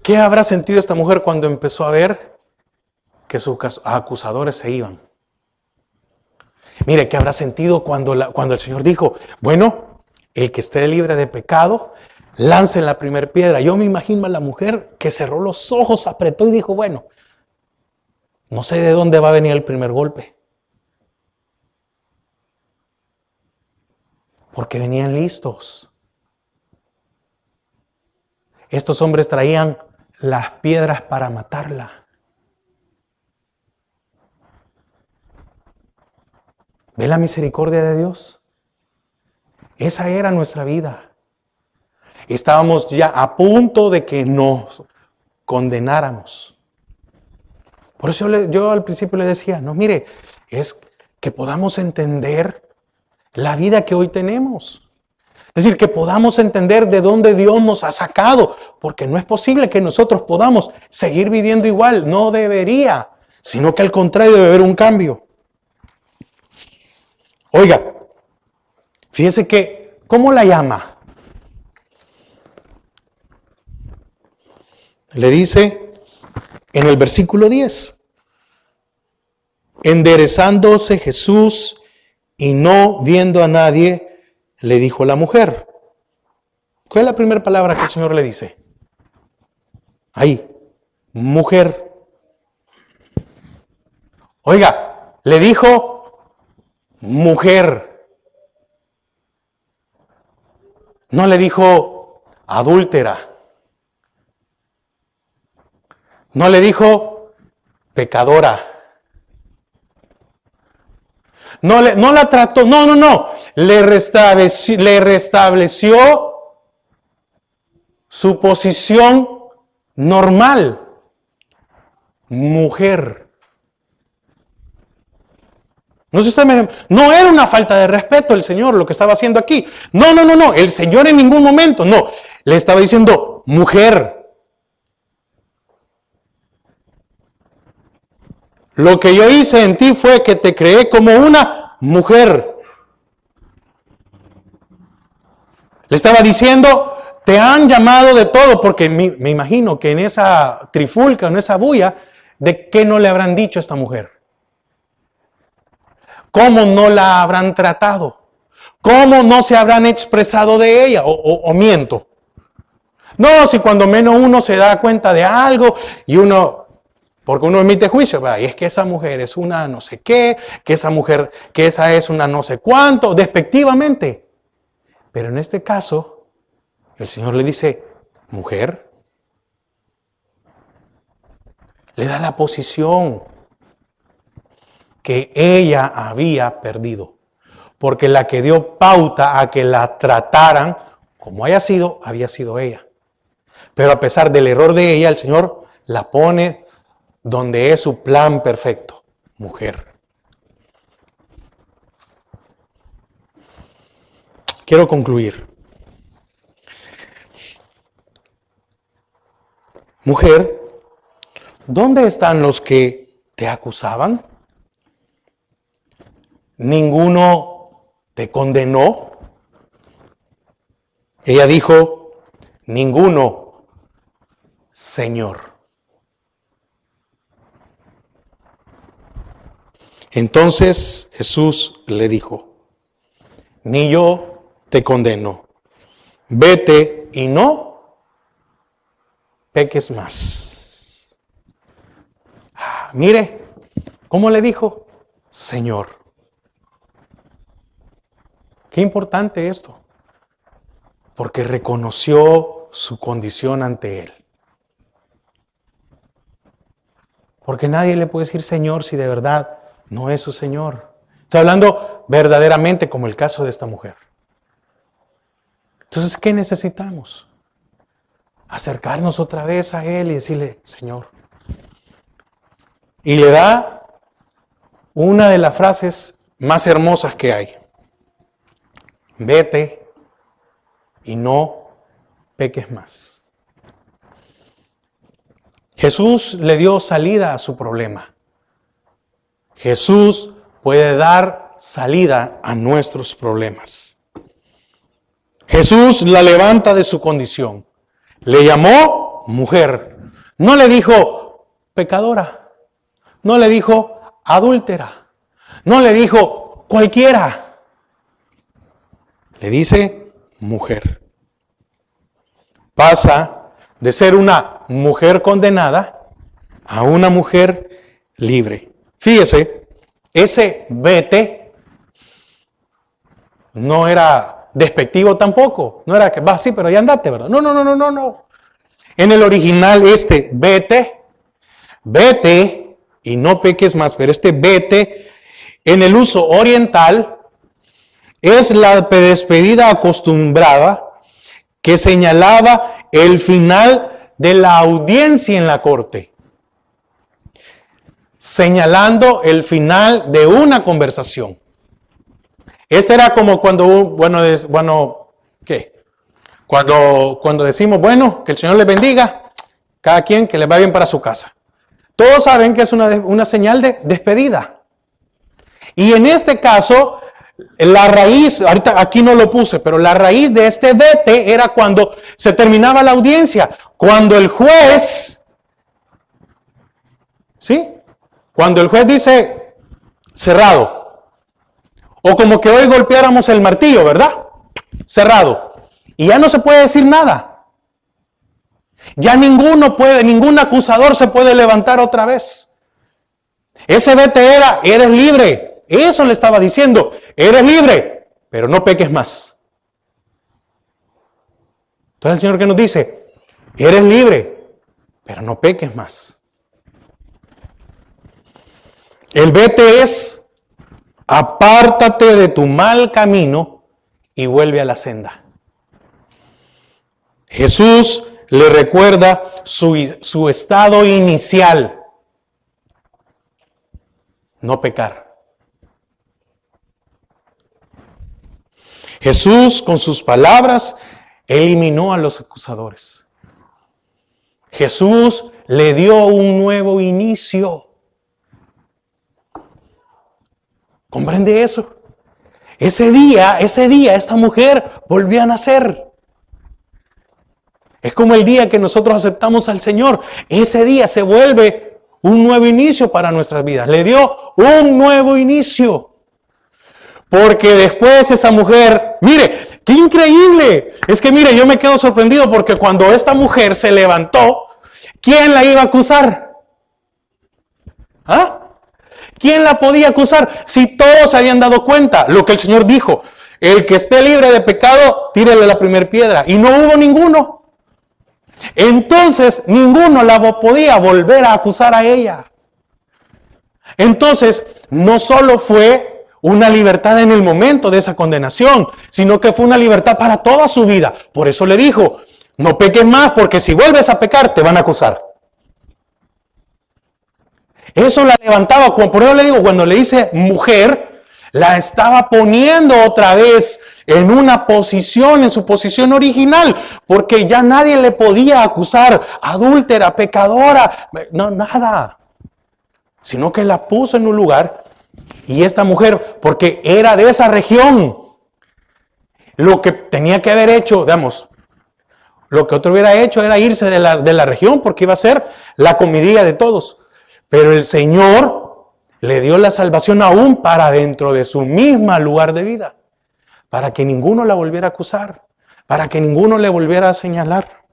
¿Qué habrá sentido esta mujer cuando empezó a ver que sus acusadores se iban? Mire, ¿qué habrá sentido cuando el Señor dijo, bueno, el que esté libre de pecado, lance la primera piedra? Yo me imagino a la mujer que cerró los ojos, apretó y dijo, bueno, no sé de dónde va a venir el primer golpe. Porque venían listos. Estos hombres traían las piedras para matarla. ¿Ve la misericordia de Dios? Esa era nuestra vida. Estábamos ya a punto de que nos condenáramos. Por eso yo al principio le decía, no, mire, es que podamos entender la vida que hoy tenemos. Es decir, que podamos entender de dónde Dios nos ha sacado, porque no es posible que nosotros podamos seguir viviendo igual, no debería, sino que al contrario debe haber un cambio. Oiga, fíjese que, ¿cómo la llama? Le dice en el versículo 10, enderezándose Jesús y no viendo a nadie, le dijo a la mujer. ¿Cuál es la primera palabra que el Señor le dice? Ahí, mujer. Oiga, le dijo mujer. No le dijo adúltera. No le dijo pecadora. No la trató, no. Le restableció su posición normal. Mujer. No era una falta de respeto el Señor lo que estaba haciendo aquí. No. El Señor en ningún momento, no. Le estaba diciendo, mujer. Lo que yo hice en ti fue que te creé como una mujer. Le estaba diciendo, te han llamado de todo, porque me imagino que en esa trifulca, en esa bulla, ¿de qué no le habrán dicho a esta mujer? ¿Cómo no la habrán tratado? ¿Cómo no se habrán expresado de ella? ¿O miento? No, si cuando menos uno se da cuenta de algo y porque uno emite juicio, y es que esa mujer es una no sé qué, que esa es una no sé cuánto, despectivamente. Pero en este caso, el Señor le dice, mujer, le da la posición que ella había perdido. Porque la que dio pauta a que la trataran, como había sido ella. Pero a pesar del error de ella, el Señor la pone donde es su plan perfecto, mujer. Quiero concluir. Mujer, ¿dónde están los que te acusaban? ¿Ninguno te condenó? Ella dijo, ninguno, Señor. Entonces Jesús le dijo, ni yo te condeno, vete y no peques más. Mire, ¿cómo le dijo? Señor. Qué importante esto, porque reconoció su condición ante Él. Porque nadie le puede decir Señor si de verdad no es su Señor. Estoy hablando verdaderamente como el caso de esta mujer. Entonces, ¿qué necesitamos? Acercarnos otra vez a Él y decirle, Señor. Y le da una de las frases más hermosas que hay. Vete y no peques más. Jesús le dio salida a su problema. Jesús puede dar salida a nuestros problemas. Jesús la levanta de su condición. Le llamó mujer. No le dijo pecadora. No le dijo adúltera. No le dijo cualquiera. Le dice mujer. Pasa de ser una mujer condenada a una mujer libre. Fíjese, ese vete no era despectivo tampoco. No era que va así, pero ya andate, ¿verdad? No. En el original vete y no peques más. Pero este vete en el uso oriental es la despedida acostumbrada que señalaba el final de la audiencia en la corte, señalando el final de una conversación. Este era como cuando, Cuando decimos, bueno, que el Señor les bendiga, cada quien que les va bien para su casa. Todos saben que es una señal de despedida. Y en este caso, la raíz, ahorita aquí no lo puse, pero la raíz de este vete era cuando se terminaba la audiencia, cuando el juez, ¿sí? Cuando el juez dice cerrado, o como que hoy golpeáramos el martillo, ¿verdad? Cerrado. Y ya no se puede decir nada. Ya ningún acusador se puede levantar otra vez. Ese vete era, eres libre. Eso le estaba diciendo, eres libre, pero no peques más. Entonces el Señor que nos dice, eres libre, pero no peques más. El vete es, apártate de tu mal camino y vuelve a la senda. Jesús le recuerda su estado inicial, no pecar. Jesús, con sus palabras, eliminó a los acusadores. Jesús le dio un nuevo inicio. ¿Comprende eso? Ese día, esta mujer volvió a nacer. Es como el día que nosotros aceptamos al Señor. Ese día se vuelve un nuevo inicio para nuestras vidas. Le dio un nuevo inicio. Porque después esa mujer, mire, qué increíble. Es que mire, yo me quedo sorprendido porque cuando esta mujer se levantó, ¿quién la iba a acusar? ¿Ah? ¿Quién la podía acusar? Si todos se habían dado cuenta, lo que el Señor dijo, el que esté libre de pecado, tírele la primera piedra. Y no hubo ninguno. Entonces, ninguno la podía volver a acusar a ella. Entonces, no solo fue una libertad en el momento de esa condenación, sino que fue una libertad para toda su vida. Por eso le dijo, no peques más, porque si vuelves a pecar, te van a acusar. Eso la levantaba, por eso le digo, cuando le dice mujer, la estaba poniendo otra vez en una posición, en su posición original, porque ya nadie le podía acusar adúltera, pecadora, no, nada. Sino que la puso en un lugar, y esta mujer, porque era de esa región, lo que tenía que haber hecho, digamos, lo que otro hubiera hecho era irse de la región, porque iba a ser la comidilla de todos. Pero el Señor le dio la salvación aún para dentro de su misma lugar de vida, para que ninguno la volviera a acusar, para que ninguno le volviera a señalar.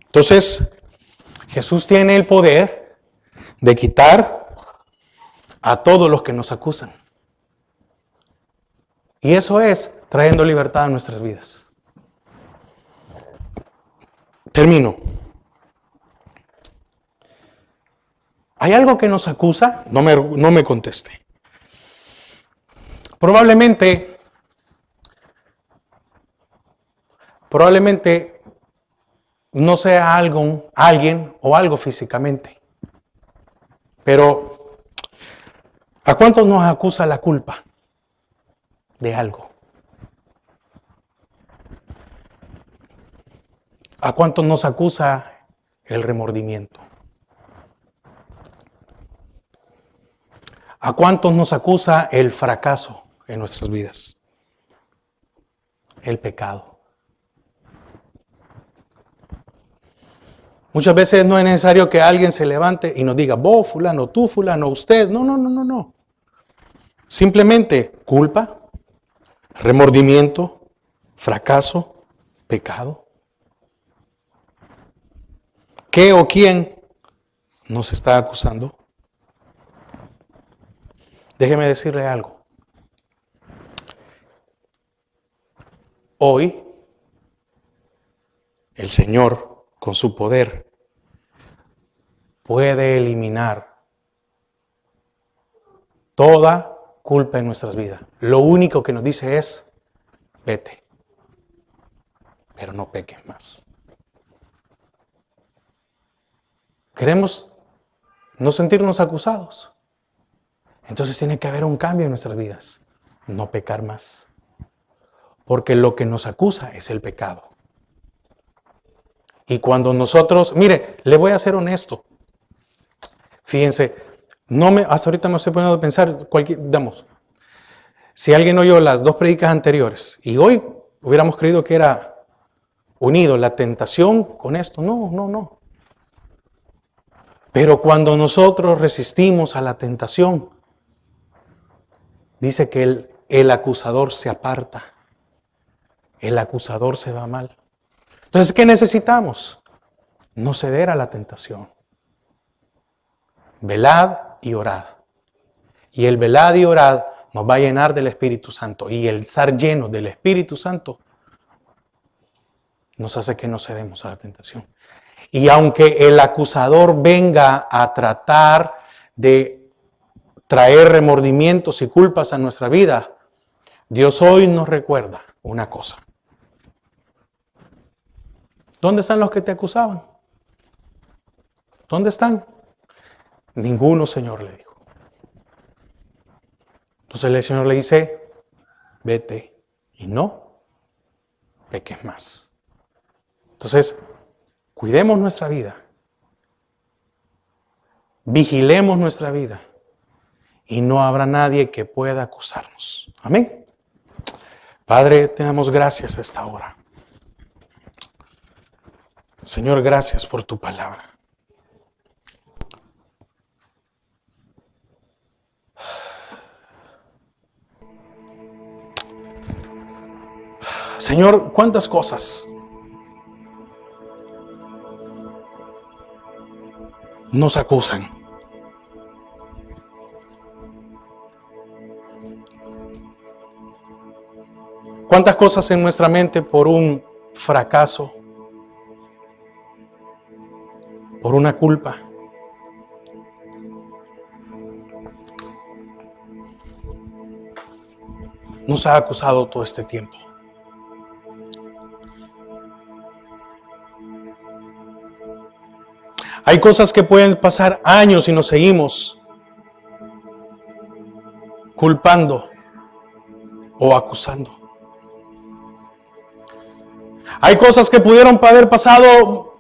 Entonces, Jesús tiene el poder de quitar a todos los que nos acusan. Y eso es trayendo libertad a nuestras vidas. Termino. ¿Hay algo que nos acusa? No me conteste. Probablemente no sea alguien o algo físicamente. Pero ¿A cuántos nos acusa la culpa de algo? ¿A cuántos nos acusa el remordimiento? ¿A cuántos nos acusa el fracaso en nuestras vidas? El pecado. Muchas veces no es necesario que alguien se levante y nos diga, vos fulano, tú fulano, usted. No. Simplemente culpa, remordimiento, fracaso, pecado. ¿Qué o quién nos está acusando? Déjeme decirle algo. Hoy, el Señor, con su poder, puede eliminar toda culpa en nuestras vidas. Lo único que nos dice es, vete, pero no peques más. Queremos no sentirnos acusados. Entonces tiene que haber un cambio en nuestras vidas. No pecar más. Porque lo que nos acusa es el pecado. Y cuando nosotros, mire, le voy a ser honesto. Fíjense, hasta ahorita me estoy poniendo a pensar, si alguien oyó las 2 predicas anteriores y hoy hubiéramos creído que era unido la tentación con esto, no. Pero cuando nosotros resistimos a la tentación, dice que el acusador se aparta, el acusador se va mal. Entonces, ¿qué necesitamos? No ceder a la tentación. Velad y orad. Y el velad y orad nos va a llenar del Espíritu Santo. Y el estar lleno del Espíritu Santo nos hace que no cedemos a la tentación. Y aunque el acusador venga a tratar de traer remordimientos y culpas a nuestra vida, Dios hoy nos recuerda una cosa. ¿Dónde están los que te acusaban? ¿Dónde están? Ninguno, Señor, le dijo. Entonces el Señor le dice, vete y no peques más. Entonces, cuidemos nuestra vida. Vigilemos nuestra vida. Y no habrá nadie que pueda acusarnos. Amén. Padre, te damos gracias a esta hora. Señor, gracias por tu palabra. Señor, ¿cuántas cosas nos acusan? ¿Cuántas cosas en nuestra mente por un fracaso, por una culpa? Nos ha acusado todo este tiempo. Hay cosas que pueden pasar años y nos seguimos culpando o acusando. Hay cosas que pudieron haber pasado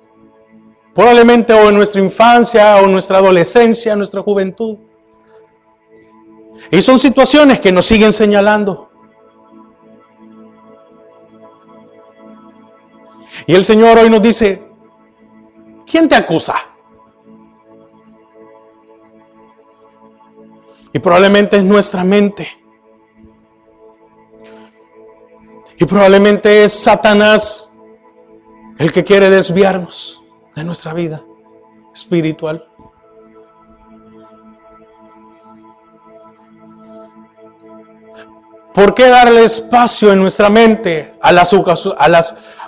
probablemente o en nuestra infancia o en nuestra adolescencia, en nuestra juventud. Y son situaciones que nos siguen señalando. Y el Señor hoy nos dice, ¿quién te acusa? Y probablemente es nuestra mente. Y probablemente es Satanás el que quiere desviarnos de nuestra vida espiritual. ¿Por qué darle espacio en nuestra mente a las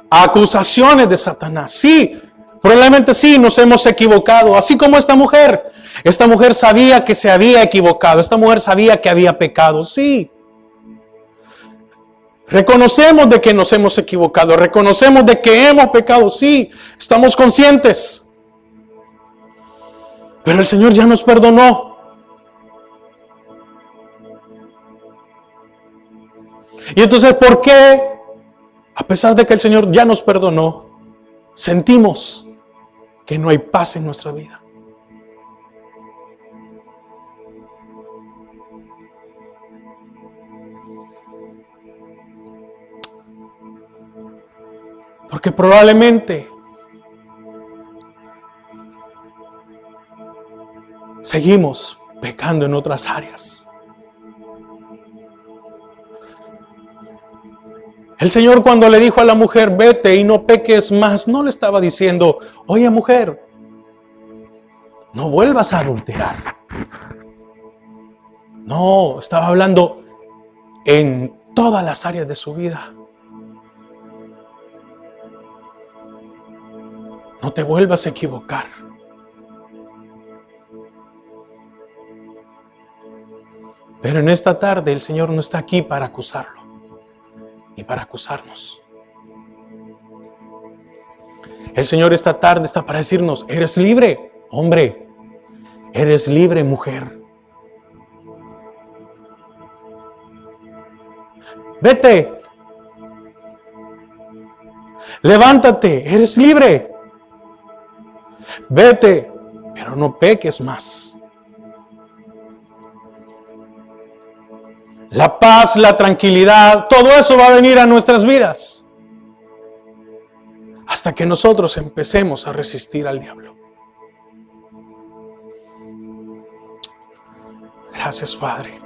acusaciones de Satanás? Sí, probablemente sí nos hemos equivocado, así como esta mujer. Esta mujer sabía que se había equivocado, esta mujer sabía que había pecado, sí. Reconocemos de que nos hemos equivocado, reconocemos de que hemos pecado, sí, estamos conscientes. Pero el Señor ya nos perdonó. Y entonces, ¿por qué, a pesar de que el Señor ya nos perdonó, sentimos que no hay paz en nuestra vida? Porque probablemente seguimos pecando en otras áreas. El Señor, cuando le dijo a la mujer, vete y no peques más, no le estaba diciendo, oye mujer, no vuelvas a adulterar. No, estaba hablando en todas las áreas de su vida. No te vuelvas a equivocar. Pero en esta tarde el Señor no está aquí para acusarlo ni para acusarnos. El Señor esta tarde está para decirnos, eres libre, hombre, eres libre, mujer. Vete, levántate, eres libre. Vete, pero no peques más. La paz, la tranquilidad, todo eso va a venir a nuestras vidas hasta que nosotros empecemos a resistir al diablo. Gracias, Padre.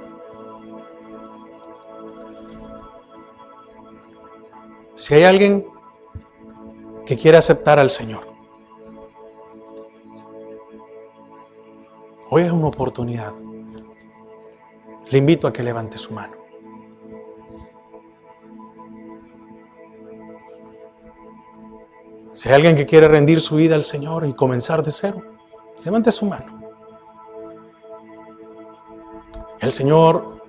Si hay alguien que quiere aceptar al Señor, hoy es una oportunidad. Le invito a que levante su mano. Si hay alguien que quiere rendir su vida al Señor y comenzar de cero, levante su mano. El Señor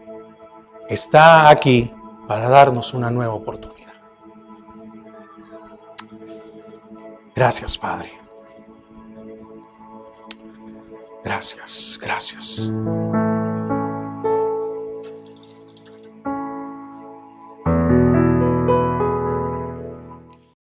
está aquí para darnos una nueva oportunidad. Gracias, Padre. Gracias, gracias.